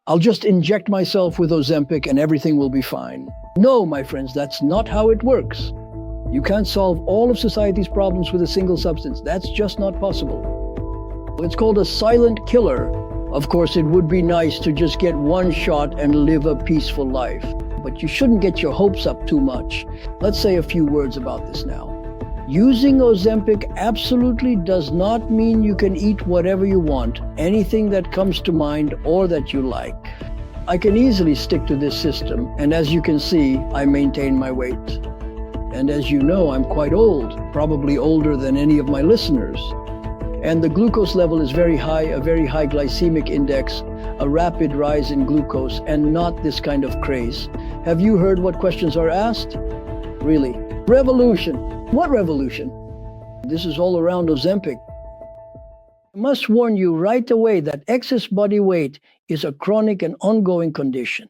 I'll just inject myself with Ozempic and everything will be fine. No, my friends, that's not how it works. You can't solve all of society's problems with a single substance. That's just not possible. It's called a silent killer. Of course, it would be nice to just get one shot and live a peaceful life. But you shouldn't get your hopes up too much. Let's say a few words about this now. Using Ozempic absolutely does not mean you can eat whatever you want, anything that comes to mind or that you like. I can easily stick to this system, and as you can see, I maintain my weight. And as you know, I'm quite old, probably older than any of my listeners. And the glucose level is very high, a very high glycemic index, a rapid rise in glucose, and not this kind of craze. Have you heard what questions are asked? Really? Revolution. What revolution? This is all around Ozempic. I must warn you right away that excess body weight is a chronic and ongoing condition.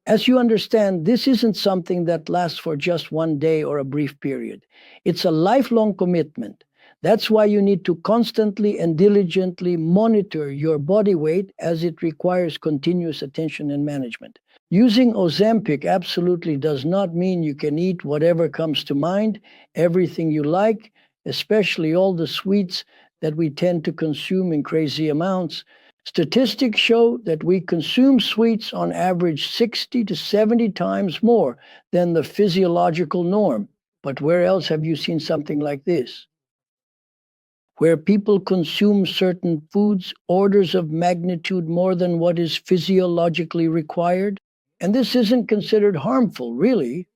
As you understand, this isn't something that lasts for just one day or a brief period. It's a lifelong commitment. That's why you need to constantly and diligently monitor your body weight, as it requires continuous attention and management. Using Ozempic absolutely does not mean you can eat whatever comes to mind, everything you like, especially all the sweets that we tend to consume in crazy amounts. Statistics show that we consume sweets on average 60 to 70 times more than the physiological norm. But where else have you seen something like this? Where people consume certain foods orders of magnitude more than what is physiologically required? And this isn't considered harmful, really.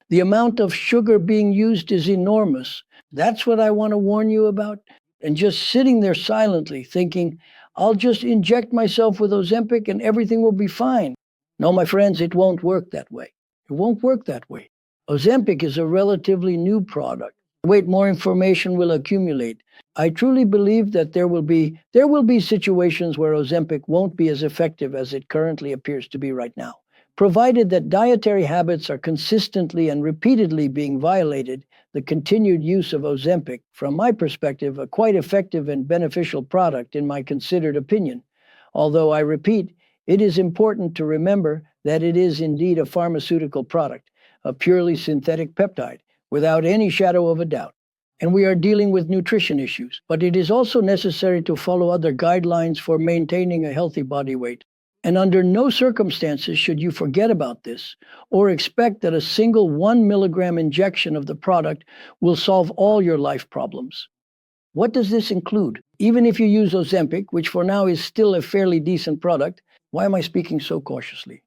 The amount of sugar being used is enormous. That's what I want to warn you about. And just sitting there silently thinking, I'll just inject myself with Ozempic and everything will be fine. No, my friends, it won't work that way. It won't work that way. Ozempic is a relatively new product. Wait, more information will accumulate. I truly believe that there will be situations where Ozempic won't be as effective as it currently appears to be right now. Provided that dietary habits are consistently and repeatedly being violated, the continued use of Ozempic, from my perspective, a quite effective and beneficial product in my considered opinion. Although I repeat, it is important to remember that it is indeed a pharmaceutical product, a purely synthetic peptide, without any shadow of a doubt. And we are dealing with nutrition issues, but it is also necessary to follow other guidelines for maintaining a healthy body weight. And under no circumstances should you forget about this or expect that a single 1 milligram injection of the product will solve all your life problems. What does this include? Even if you use Ozempic, which for now is still a fairly decent product, why am I speaking so cautiously?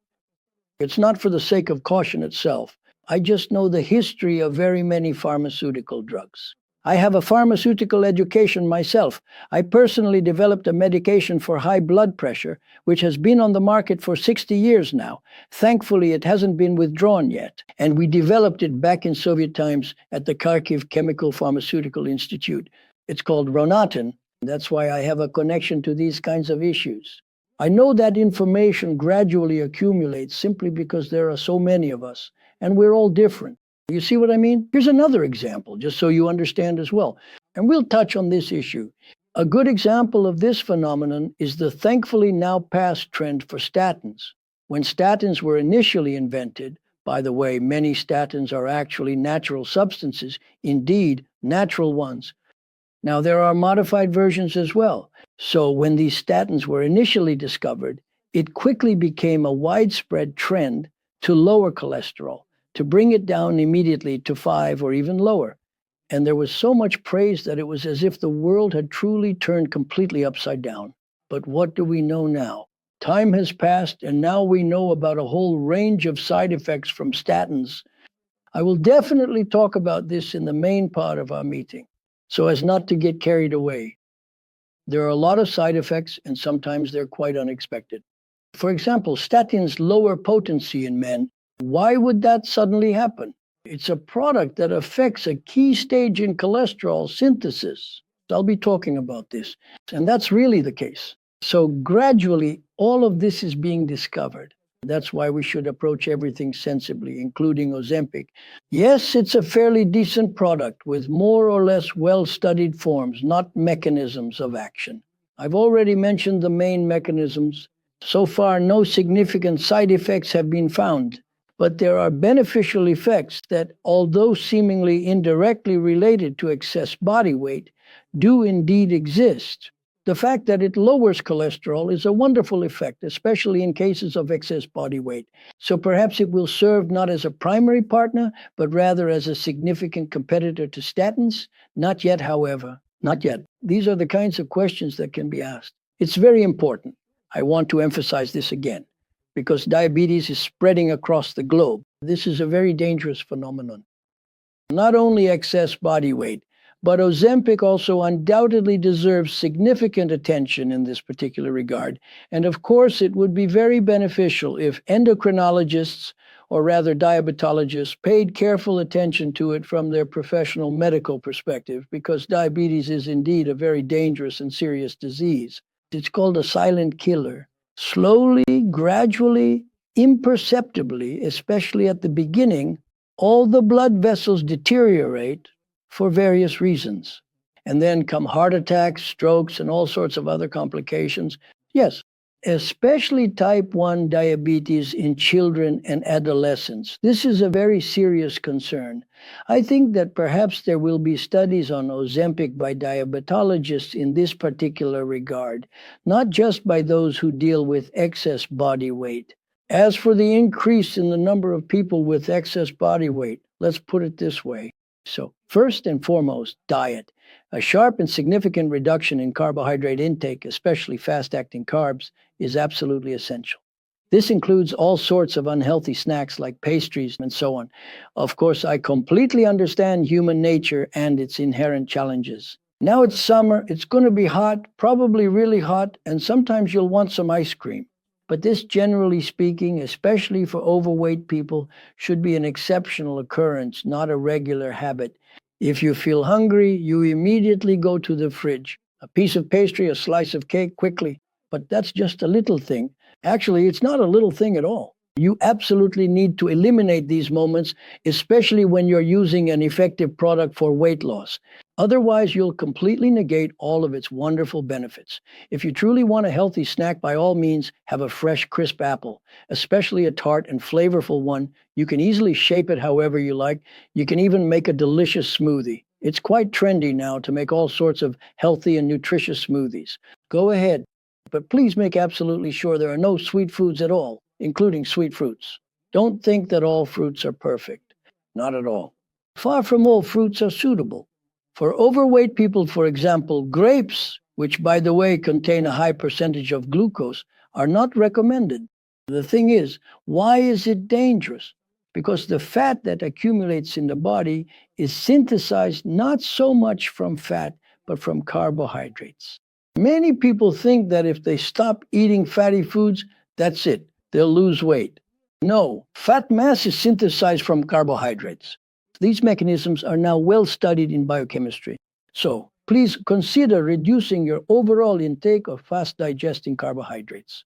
It's not for the sake of caution itself. I just know the history of very many pharmaceutical drugs. I have a pharmaceutical education myself. I personally developed a medication for high blood pressure, which has been on the market for 60 years now. Thankfully, it hasn't been withdrawn yet. And we developed it back in Soviet times at the Kharkiv Chemical Pharmaceutical Institute. It's called Ronatin. That's why I have a connection to these kinds of issues. I know that information gradually accumulates simply because there are so many of us, and we're all different. You see what I mean? Here's another example, just so you understand as well. And we'll touch on this issue. A good example of this phenomenon is the thankfully now past trend for statins. When statins were initially invented, by the way, many statins are actually natural substances, indeed, natural ones. Now, there are modified versions as well. So when these statins were initially discovered, it quickly became a widespread trend to lower cholesterol, to bring it down immediately to 5 or even lower. And there was so much praise that it was as if the world had truly turned completely upside down. But what do we know now? Time has passed, and now we know about a whole range of side effects from statins. I will definitely talk about this in the main part of our meeting, so as not to get carried away. There are a lot of side effects, and sometimes they're quite unexpected. For example, statins lower potency in men. Why would that suddenly happen? It's a product that affects a key stage in cholesterol synthesis. I'll be talking about this, and that's really the case. So gradually, all of this is being discovered. That's why we should approach everything sensibly, including Ozempic. Yes, it's a fairly decent product with more or less well-studied forms, not mechanisms of action. I've already mentioned the main mechanisms, So far, no significant side effects have been found, but there are beneficial effects that, although seemingly indirectly related to excess body weight, do indeed exist. The fact that it lowers cholesterol is a wonderful effect, especially in cases of excess body weight. So perhaps it will serve not as a primary partner, but rather as a significant competitor to statins? Not yet, however. Not yet. These are the kinds of questions that can be asked. It's very important. I want to emphasize this again, because diabetes is spreading across the globe. This is a very dangerous phenomenon. Not only excess body weight, but Ozempic also undoubtedly deserves significant attention in this particular regard. And of course, it would be very beneficial if endocrinologists, or rather diabetologists, paid careful attention to it from their professional medical perspective, because diabetes is indeed a very dangerous and serious disease. It's called a silent killer. Slowly, gradually, imperceptibly, especially at the beginning, all the blood vessels deteriorate for various reasons. And then come heart attacks, strokes, and all sorts of other complications. Yes, especially type 1 diabetes in children and adolescents. This is a very serious concern. I think that perhaps there will be studies on Ozempic by diabetologists in this particular regard, not just by those who deal with excess body weight. As for the increase in the number of people with excess body weight, let's put it this way. So, first and foremost, diet. A sharp and significant reduction in carbohydrate intake, especially fast-acting carbs, is absolutely essential. This includes all sorts of unhealthy snacks like pastries and so on. Of course, I completely understand human nature and its inherent challenges. Now it's summer, it's going to be hot, probably really hot, and sometimes you'll want some ice cream. But this, generally speaking, especially for overweight people, should be an exceptional occurrence, not a regular habit. If you feel hungry, you immediately go to the fridge. A piece of pastry, a slice of cake, quickly. But that's just a little thing. Actually, it's not a little thing at all. You absolutely need to eliminate these moments, especially when you're using an effective product for weight loss. Otherwise, you'll completely negate all of its wonderful benefits. If you truly want a healthy snack, by all means, have a fresh, crisp apple, especially a tart and flavorful one. You can easily shape it however you like. You can even make a delicious smoothie. It's quite trendy now to make all sorts of healthy and nutritious smoothies. Go ahead, but please make absolutely sure there are no sweet foods at all, including sweet fruits. Don't think that all fruits are perfect. Not at all. Far from all fruits are suitable. For overweight people, for example, grapes, which by the way contain a high percentage of glucose, are not recommended. The thing is, why is it dangerous? Because the fat that accumulates in the body is synthesized not so much from fat, but from carbohydrates. Many people think that if they stop eating fatty foods, that's it, they'll lose weight. No, fat mass is synthesized from carbohydrates. These mechanisms are now well studied in biochemistry. So, please consider reducing your overall intake of fast-digesting carbohydrates.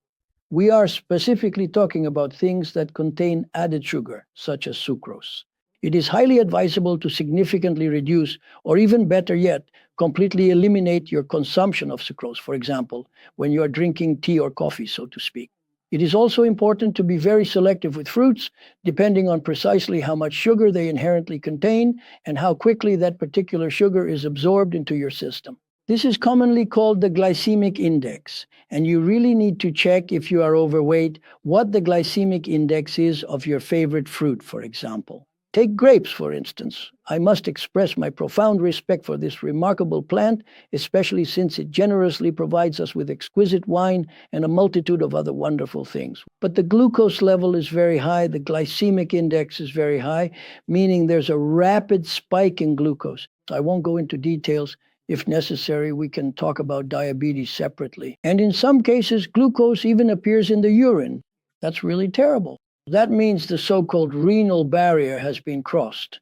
We are specifically talking about things that contain added sugar, such as sucrose. It is highly advisable to significantly reduce, or even better yet, completely eliminate your consumption of sucrose, for example, when you are drinking tea or coffee, so to speak. It is also important to be very selective with fruits, depending on precisely how much sugar they inherently contain and how quickly that particular sugar is absorbed into your system. This is commonly called the glycemic index, and you really need to check, if you are overweight, what the glycemic index is of your favorite fruit, for example. Take grapes, for instance. I must express my profound respect for this remarkable plant, especially since it generously provides us with exquisite wine and a multitude of other wonderful things. But the glucose level is very high, the glycemic index is very high, meaning there's a rapid spike in glucose. I won't go into details. If necessary, we can talk about diabetes separately. And in some cases, glucose even appears in the urine. That's really terrible. That means the so-called renal barrier has been crossed.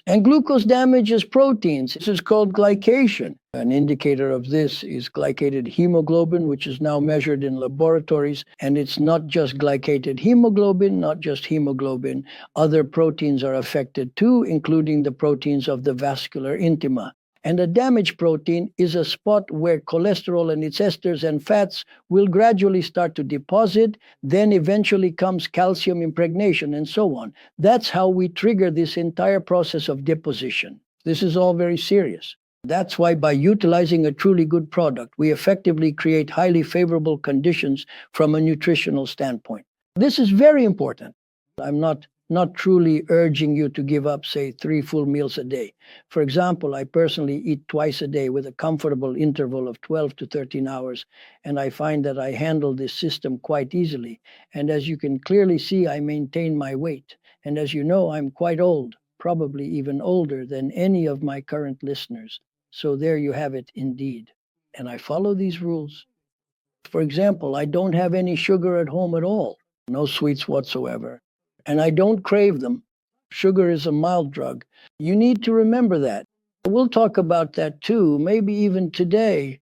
And glucose damages proteins. This is called glycation. An indicator of this is glycated hemoglobin, which is now measured in laboratories. And it's not just glycated hemoglobin, not just hemoglobin. Other proteins are affected too, including the proteins of the vascular intima. And a damaged protein is a spot where cholesterol and its esters and fats will gradually start to deposit, then eventually comes calcium impregnation and so on. That's how we trigger this entire process of deposition. This is all very serious. That's why by utilizing a truly good product, we effectively create highly favorable conditions from a nutritional standpoint. This is very important. I'm not truly urging you to give up, say, 3 full meals a day. For example, I personally eat twice a day with a comfortable interval of 12 to 13 hours, and I find that I handle this system quite easily. And as you can clearly see, I maintain my weight. And as you know, I'm quite old, probably even older than any of my current listeners. So there you have it indeed. And I follow these rules. For example, I don't have any sugar at home at all, no sweets whatsoever. And I don't crave them. Sugar is a mild drug. You need to remember that. We'll talk about that too, maybe even today.